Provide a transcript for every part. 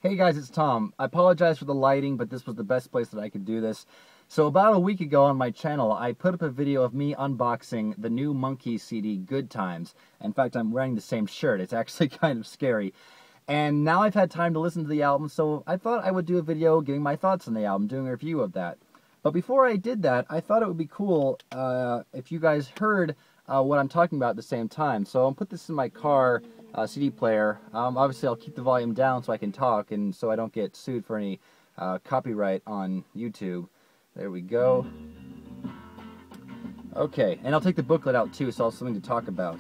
Hey guys, it's Tom. I apologize for the lighting, but this was the best place that I could do this. So about a week ago on my channel, I put up a video of me unboxing the new Monkees CD, Good Times. In fact, I'm wearing the same shirt. It's actually kind of scary. And now I've had time to listen to the album, so I thought I would do a video giving my thoughts on the album, doing a review of that. But before I did that, I thought it would be cool if you guys heard what I'm talking about at the same time. So I'll put this in my car CD player. Obviously, I'll keep the volume down so I can talk and so I don't get sued for any copyright on YouTube. There we go. Okay, and I'll take the booklet out too, so I'll have something to talk about.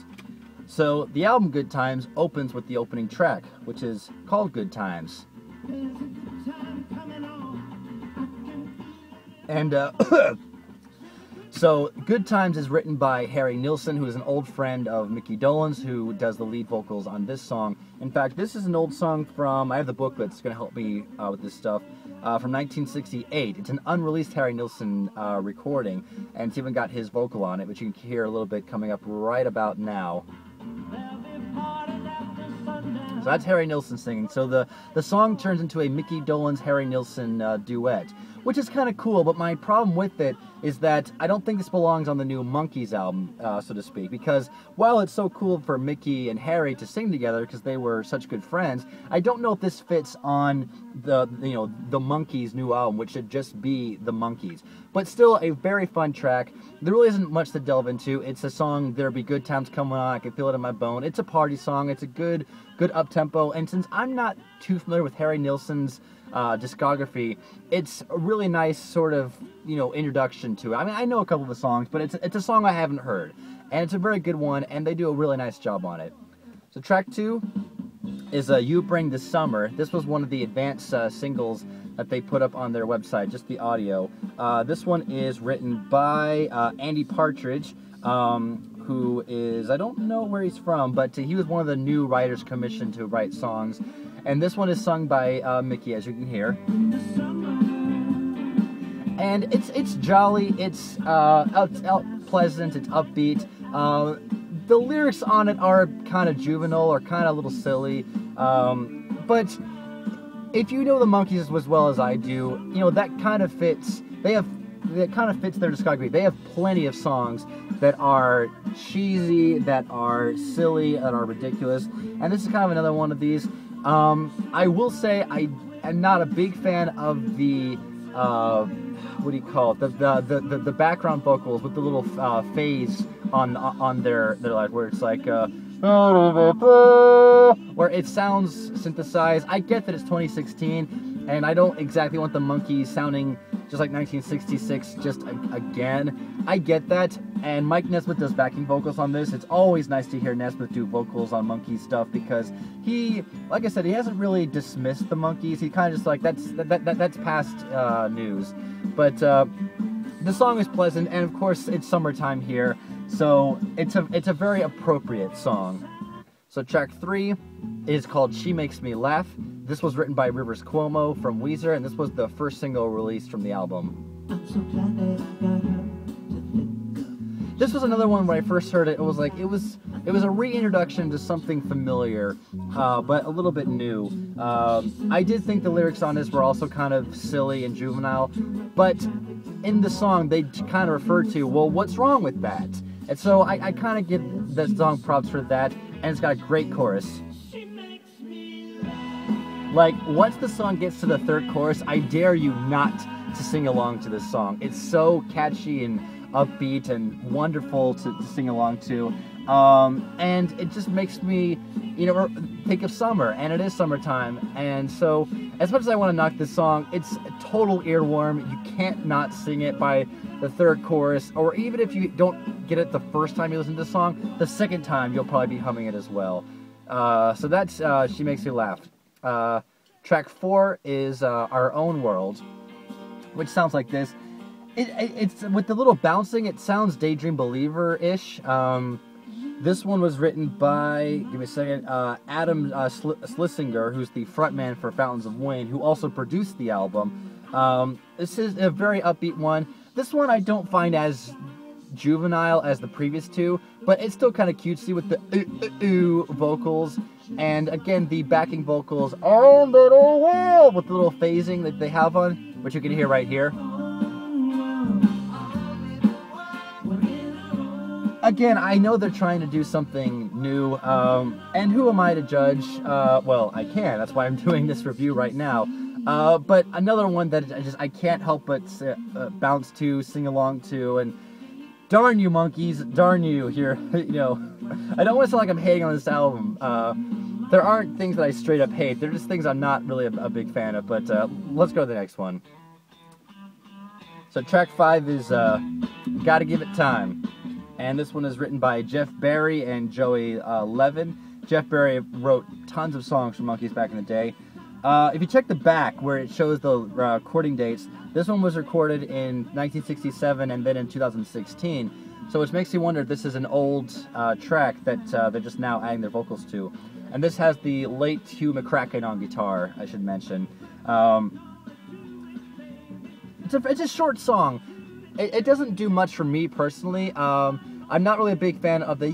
So the album Good Times opens with the opening track, which is called Good Times. And so Good Times is written by Harry Nilsson, who is an old friend of Mickey Dolenz, who does the lead vocals on this song. In fact, this is an old song from, I have the booklet, it's going to help me with this stuff, from 1968. It's an unreleased Harry Nilsson recording, and it's even got his vocal on it, which you can hear a little bit coming up right about now. So that's Harry Nilsson singing. So the song turns into a Mickey Dolenz Harry Nilsson duet, which is kind of cool, but my problem with it is that I don't think this belongs on the new Monkees album, so to speak, because while it's so cool for Mickey and Harry to sing together because they were such good friends, I don't know if this fits on the Monkees new album, which should just be the Monkees. But still a very fun track. There really isn't much to delve into. It's a song, There'll Be Good Times Coming On, I Can Feel It in My Bone. It's a party song. It's a good up-tempo, and since I'm not too familiar with Harry Nilsson's discography, it's a really nice sort of, introduction to it. I mean, I know a couple of the songs, but it's a song I haven't heard, and it's a very good one, and they do a really nice job on it. So track 2 is You Bring the Summer. This was one of the advanced singles that they put up on their website, just the audio. This one is written by Andy Partridge, who is, I don't know where he's from, but he was one of the new writers commissioned to write songs. And this one is sung by Mickey, as you can hear. And it's jolly, it's pleasant, it's upbeat. The lyrics on it are kind of juvenile or kind of a little silly. But if you know the Monkees as well as I do, that kind of fits. That kind of fits their discography. They have plenty of songs that are cheesy, that are silly, that are ridiculous, and this is kind of another one of these. I will say I am not a big fan of the what do you call it? The background vocals with the little phase on their life, where it's like where it sounds synthesized. I get that it's 2016, and I don't exactly want the Monkees sounding just like 1966 just again. I get that, and Mike Nesmith does backing vocals on this. It's always nice to hear Nesmith do vocals on Monkees stuff because he, like I said, he hasn't really dismissed the Monkees. He kind of just like, that's past news. But the song is pleasant, and of course it's summertime here, so it's a very appropriate song. So track 3 is called She Makes Me Laugh. This was written by Rivers Cuomo from Weezer, and this was the first single released from the album. This was another one when I first heard it. It was like it was a reintroduction to something familiar, but a little bit new. I did think the lyrics on this were also kind of silly and juvenile, but in the song they kind of refer to, well, what's wrong with that? And so I kind of give the song props for that, and it's got a great chorus. Like, once the song gets to the third chorus, I dare you not to sing along to this song. It's so catchy and upbeat and wonderful to sing along to. And it just makes me, think of summer, and it is summertime. And so, as much as I want to knock this song, it's a total earworm. You can't not sing it by the third chorus, or even if you don't get it the first time you listen to the song, the second time you'll probably be humming it as well. So that's She Makes Me Laugh. Track 4 is Our Own World, which sounds like this. It's with the little bouncing, it sounds Daydream Believer-ish. This one was written by, give me a second, Adam Schlesinger, who's the frontman for Fountains of Wayne, who also produced the album. This is a very upbeat one. This one I don't find as juvenile as the previous two, but it's still kind of cutesy with the vocals. And again, the backing vocals are little world with the little phasing that they have on, which you can hear right here. Again, I know they're trying to do something new, and who am I to judge? Well, I can. That's why I'm doing this review right now. But another one that I can't help but bounce to, sing along to, and darn you, Monkees, darn you. Here, you know, I don't want to sound like I'm hating on this album. There aren't things that I straight up hate. They're just things I'm not really a big fan of. But let's go to the next one. So track 5 is "Gotta Give It Time." And this one is written by Jeff Barry and Joey Levin. Jeff Barry wrote tons of songs for Monkees back in the day. If you check the back where it shows the recording dates, this one was recorded in 1967 and then in 2016. So which makes you wonder if this is an old track that they're just now adding their vocals to. And this has the late Hugh McCracken on guitar, I should mention. It's a short song. It doesn't do much for me personally. I'm not really a big fan of the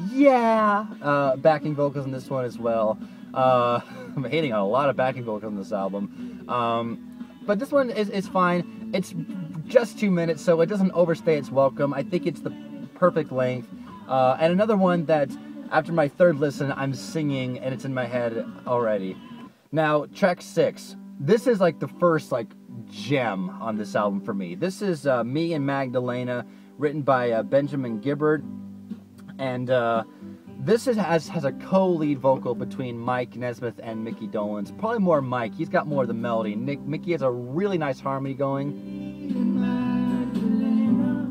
backing vocals in this one as well. I'm hating on a lot of backing vocals in this album. But this one is fine. It's just 2 minutes, so it doesn't overstay its welcome. I think it's the perfect length. And another one that, after my third listen, I'm singing and it's in my head already. Now, track 6. This is like the first gem on this album for me. This is Me and Magdalena, written by Benjamin Gibbard, and this has a co-lead vocal between Mike Nesmith and Mickey Dolenz. Probably more Mike. He's got more of the melody. Mickey has a really nice harmony going.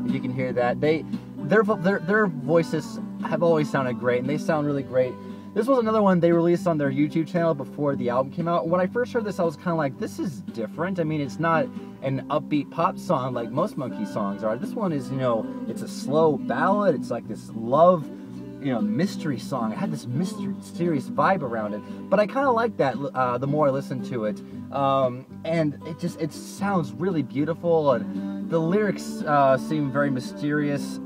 If you can hear that, their voices have always sounded great, and they sound really great. This was another one they released on their YouTube channel before the album came out. When I first heard this, I was kind of like, this is different. I mean, it's not an upbeat pop song like most Monkees songs are. This one is, it's a slow ballad. It's like this love, mystery song. It had this mysterious vibe around it. But I kind of like that the more I listen to it. And it sounds really beautiful. And the lyrics seem very mysterious.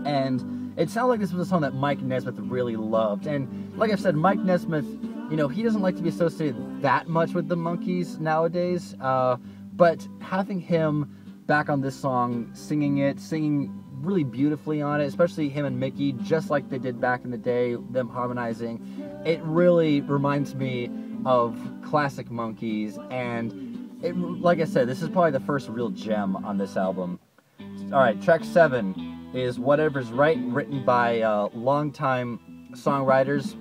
And it sounded like this was a song that Mike Nesmith really loved. And like I've said, Mike Nesmith, he doesn't like to be associated that much with the Monkees nowadays. But having him back on this song, singing really beautifully on it, especially him and Mickey, just like they did back in the day, them harmonizing, it really reminds me of classic Monkees. And like I said, this is probably the first real gem on this album. Alright, track 7 is Whatever's Right, written by longtime songwriters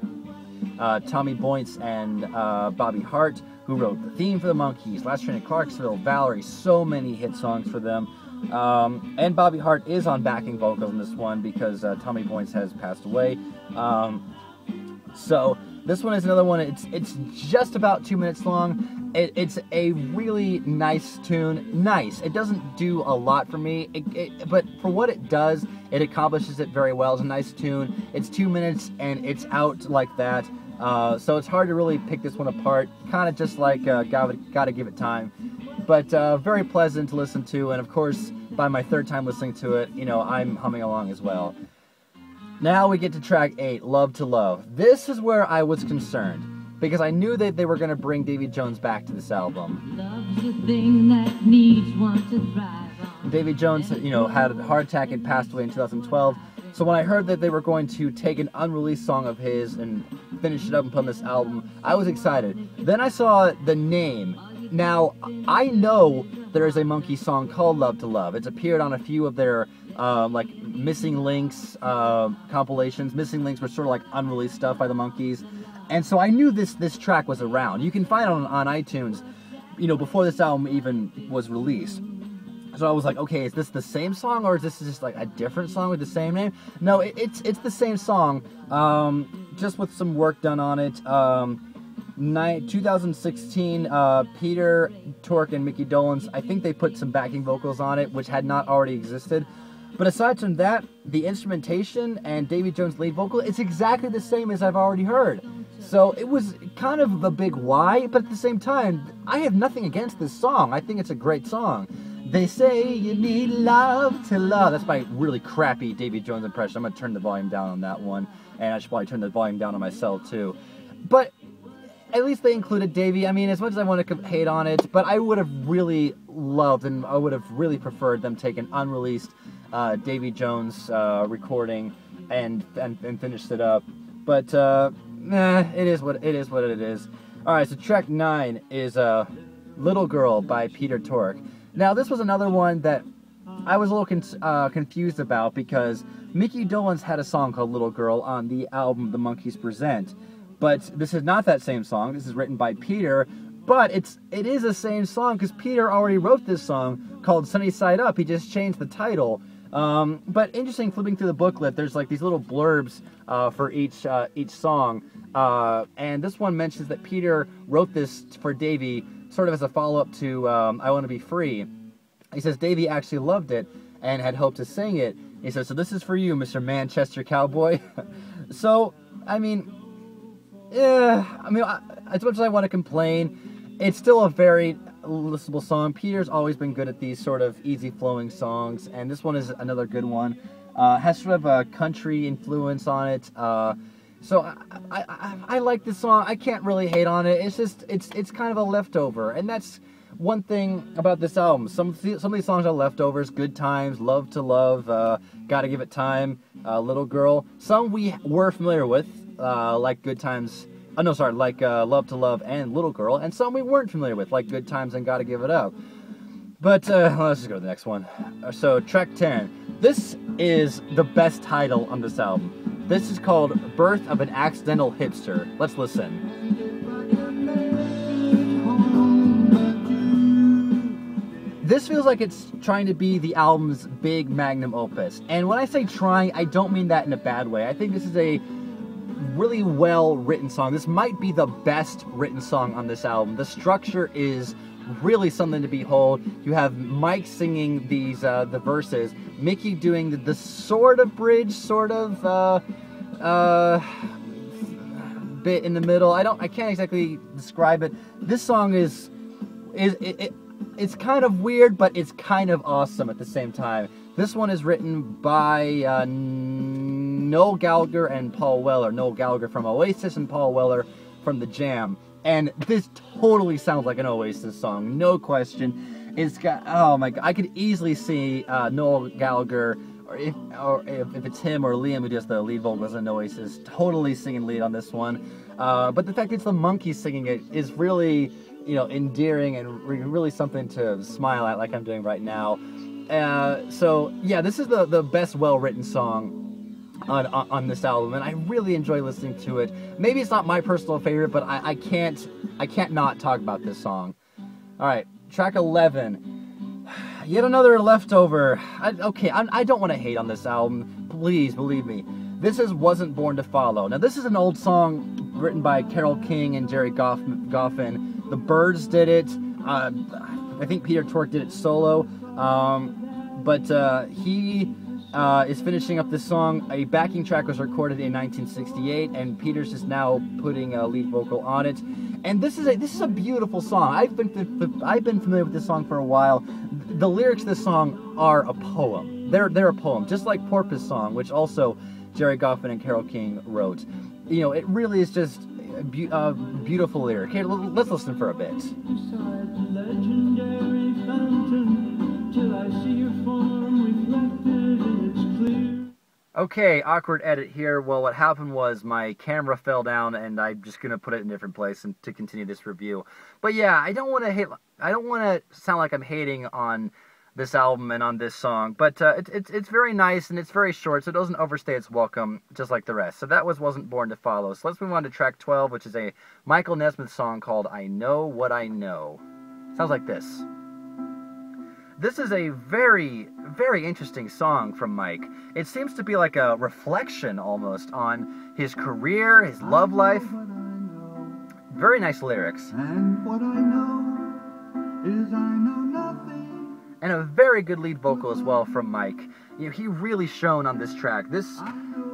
Tommy Boyce and Bobby Hart, who wrote the theme for the Monkees, Last Train to Clarksville, Valerie, so many hit songs for them. And Bobby Hart is on backing vocals in this one because Tommy Boyce has passed away. So this one is another one. It's just about 2 minutes long. It's a really nice tune. Nice. It doesn't do a lot for me, but for what it does, it accomplishes it very well. It's a nice tune. It's 2 minutes and it's out like that. So it's hard to really pick this one apart. Kind of just like Gotta Give It Time. But very pleasant to listen to, and of course, by my third time listening to it, I'm humming along as well. Now we get to track 8, Love to Love. This is where I was concerned, because I knew that they were going to bring Davy Jones back to this album. Love's the thing that needs one to thrive on. Davy Jones, had a heart attack and passed away in 2012. So when I heard that they were going to take an unreleased song of his and finish it up and put on this album, I was excited. Then I saw the name. Now, I know there is a Monkees song called Love to Love. It's appeared on a few of their Missing Links compilations. Missing Links were sort of like unreleased stuff by the Monkees. And so I knew this track was around. You can find it on iTunes, before this album even was released. So I was like, okay, is this the same song, or is this just like a different song with the same name? No, it's the same song, just with some work done on it. 2016, Peter, Tork, and Mickey Dolenz, I think they put some backing vocals on it, which had not already existed. But aside from that, the instrumentation and Davy Jones' lead vocal, it's exactly the same as I've already heard. So it was kind of a big why, but at the same time, I have nothing against this song. I think it's a great song. They say you need love to love. That's my really crappy Davy Jones impression. I'm going to turn the volume down on that one. and I should probably turn the volume down on my cell too. But at least they included Davey. I mean, as much as I want to hate on it, but I would have really loved and I would have really preferred them take an unreleased Davy Jones recording and finished it up. But it is what it is. All right, so track 9 is "Little Girl" by Peter Tork. Now, this was another one that I was a little confused about because Mickey Dolenz had a song called "Little Girl" on the album The Monkees Present. But this is not that same song. This is written by Peter, but it is the same song because Peter already wrote this song called "Sunny Side Up." He just changed the title. But interesting, flipping through the booklet, there's like these little blurbs for each song, and this one mentions that Peter wrote this for Davey, sort of as a follow-up to "I Want to Be Free." He says Davey actually loved it and had hoped to sing it. He says, "So this is for you, Mr. Manchester Cowboy." So, I mean, yeah, as much as I want to complain, it's still a very listenable song. Peter's always been good at these sort of easy-flowing songs, and this one is another good one. Has sort of a country influence on it. So I like this song. I can't really hate on it. It's just it's kind of a leftover, and that's one thing about this album. Some of these songs are leftovers. Good Times, Love to Love, Gotta Give It Time, Little Girl. Some we were familiar with, like Good Times. Like Love to Love and Little Girl, and some we weren't familiar with, like Good Times and Gotta Give It Up. But let's just go to the next one. So track 10. This is the best title on this album. This is called "Birth of an Accidental Hipster." Let's listen. This feels like it's trying to be the album's big magnum opus. And when I say trying, I don't mean that in a bad way. I think this is a really well written song. This might be the best written song on this album. The structure is really something to behold. You have Mike singing these the verses, Mickey doing the sort of bridge, sort of bit in the middle. I can't exactly describe it. This song it's kind of weird, but it's kind of awesome at the same time. This one is written by Noel Gallagher and Paul Weller. Noel Gallagher from Oasis and Paul Weller from The Jam. And this totally sounds like an Oasis song, no question. It's got, oh my god, I could easily see Noel Gallagher, or if it's him or Liam who does the lead vocals in Oasis, totally singing lead on this one. But the fact it's the Monkees singing it is really, endearing and really something to smile at, like I'm doing right now. So yeah, this is the best well-written song on this album, and I really enjoy listening to it. Maybe it's not my personal favorite, but I can't not talk about this song. All right, track 11. Yet another leftover. I don't want to hate on this album. Please believe me. This Wasn't Born to Follow. Now, this is an old song written by Carole King and Jerry Goffin. The Byrds did it. I think Peter Tork did it solo. But he is finishing up this song. A backing track was recorded in 1968, and Peter's just now putting a lead vocal on it. And this is a beautiful song. I've been familiar with this song for a while. The lyrics of this song are a poem. They're a poem, just like Porpoise Song, which also Jerry Goffin and Carole King wrote. It really is just a beautiful lyric. Here, let's listen for a bit. Okay, awkward edit here. Well, what happened was my camera fell down, and I'm just gonna put it in a different place and to continue this review. But yeah, I don't want to sound like I'm hating on this album and on this song, but it's very nice and it's very short, so it doesn't overstay its welcome, just like the rest. So that Wasn't Born to Follow. So let's move on to track 12, which is a Michael Nesmith song called "I Know What I Know." Sounds like this. This is a very, very interesting song from Mike. It seems to be like a reflection almost on his career, his love life. Very nice lyrics. And what I know is I know nothing. And a very good lead vocal as well from Mike. you know, he really shone on this track. This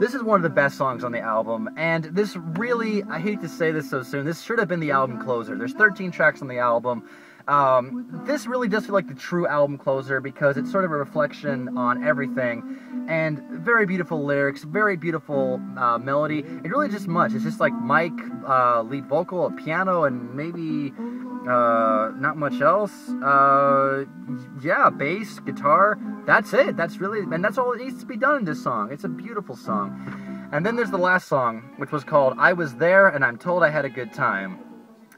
is one of the best songs on the album, and this really, I hate to say this so soon, this should have been the album closer. There's 13 tracks on the album. This really does feel like the true album closer because it's sort of a reflection on everything, and very beautiful lyrics, very beautiful melody. It really just much. It's just like Mike, lead vocal, a piano, and maybe not much else. Yeah, bass, guitar. That's it. That's really, and that's all that needs to be done in this song. It's a beautiful song. And then there's the last song, which was called "I Was There and I'm Told I Had a Good Time."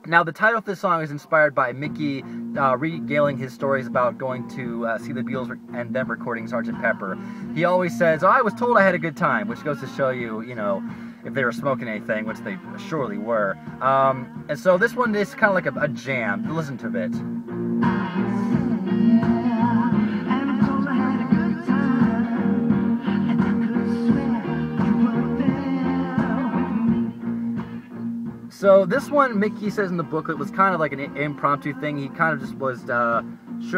Now, the title of this song is inspired by Mickey regaling his stories about going to see the Beatles and them recording Sgt. Pepper. He always says, "Oh, I was told I had a good time," which goes to show you, you know, if they were smoking anything, which they surely were. And so this one is kind of like a jam. Listen to it. So this one, Mickey says in the booklet, was kind of like an impromptu thing. He kind of just was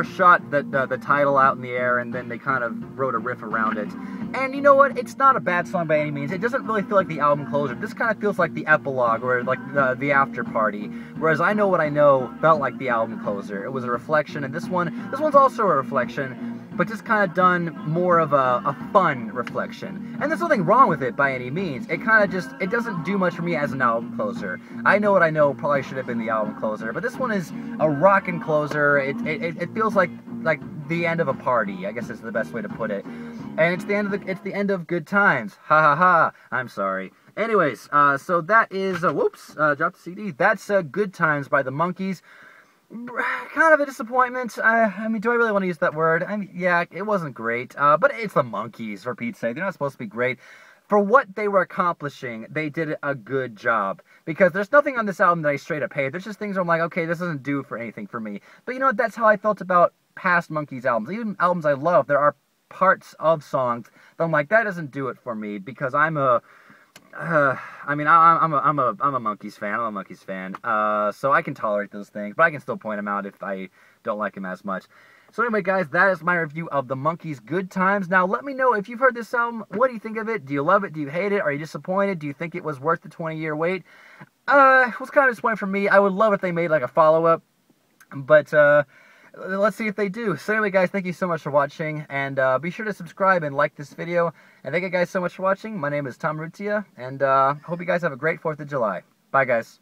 shot the title out in the air, and then they kind of wrote a riff around it. And you know what? It's not a bad song by any means. It doesn't really feel like the album closer. This kind of feels like the epilogue, or like the after party. Whereas I Know What I Know felt like the album closer. It was a reflection, and this one's also a reflection, but just kind of done more of a fun reflection. And there's nothing wrong with it by any means. It kind of just, it doesn't do much for me as an album closer. I Know What I Know probably should have been the album closer, but this one is a rockin' closer. It feels like the end of a party, I guess is the best way to put it. And it's the end of good times. Ha ha ha. I'm sorry. Anyways, so that is, whoops, dropped the CD. That's Good Times by the Monkees. Kind of a disappointment. I mean, do I really want to use that word? I mean, yeah, it wasn't great. But it's the Monkees, for Pete's sake. They're not supposed to be great. For what they were accomplishing, they did a good job. Because there's nothing on this album that I straight up hate. There's just things where I'm like, okay, this doesn't do for anything for me. But you know what? That's how I felt about past Monkees albums. Even albums I love, there are parts of songs that I'm like, that doesn't do it for me. Because I'm a Monkees fan. I'm a Monkees fan. So I can tolerate those things, but I can still point them out if I don't like them as much. So anyway, guys, that is my review of the Monkees' Good Times. Now, let me know if you've heard this album. What do you think of it? Do you love it? Do you hate it? Are you disappointed? Do you think it was worth the 20-year wait? It was kind of disappointing for me. I would love if they made like a follow-up, but let's see if they do. So anyway, guys, thank you so much for watching, and be sure to subscribe and like this video. And thank you guys so much for watching. My name is Tom Rutia, and hope you guys have a great 4th of July. Bye, guys.